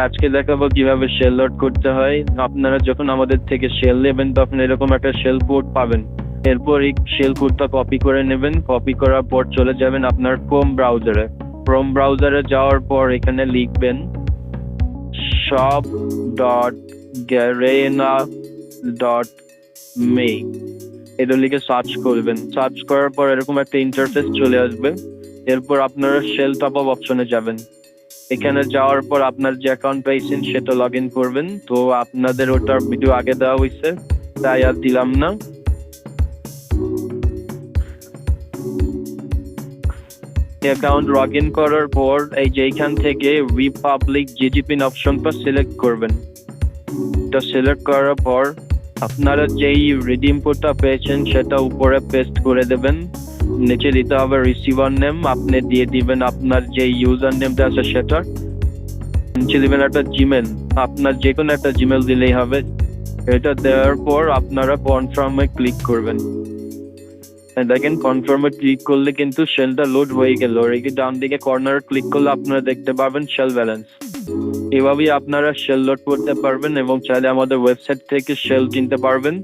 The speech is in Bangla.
আজকে দেখাবো কিভাবে শেল লোড করতে হয়। আপনারা যখন আমাদের থেকে শেল নেবেন তখন এরকম একটা শেল কোড পাবেন। এরপর এই শেল কোডটা কপি করে নেবেন। কপি করার পর চলে যাবেন আপনার ক্রোম ব্রাউজারে। ক্রোম ব্রাউজারে যাওয়ার পর এখানে লিখবেন shop.garena.me। এটা লিখে সার্চ করবেন। সার্চ করার পর এরকম একটা ইন্টারফেস চলে আসবে। এরপর আপনারা শেল টপ আপ অপশনে যাবেন। এখানে যাওয়ার পর আপনার যে অ্যাকাউন্ট পাইছেন সেটা লগ ইন করবেন। তো আপনাদের ওটার ভিডিও আগে দেওয়া হয়েছে, তাই আর দিলাম না। অ্যাকাউন্ট লগ ইন করার পর এই যে এইখান থেকে রিপাবলিক জিজিপিন অপশনটা সিলেক্ট করবেন। এটা সিলেক্ট করার পর আপনারা যেই রিডিম কোডটা পেয়েছেন সেটা উপরে পেস্ট করে দেবেন। নিচে দিতে হবে রিসিভার নেম, আপনি দিয়ে দিবেন আপনার যে ইউজার নেমটা আছে সেটা। নিচে দিবেন একটা জিমেল, আপনার যে কোনো একটা জিমেল দিলেই হবে। এটা দেওয়ার পর আপনারা কনফার্মে ক্লিক করবেন। দেখেন কনফার্মে ক্লিক করলে কিন্তু শেলটা লোড হয়ে গেল। এই ডান দিকে কর্নারে ক্লিক করলে আপনারা দেখতে পারবেন শেল ব্যালেন্স। এভাবেই আপনারা শেল লোড করতে পারবেন এবং চাইলে আমাদের ওয়েবসাইট থেকে শেল কিনতে পারবেন।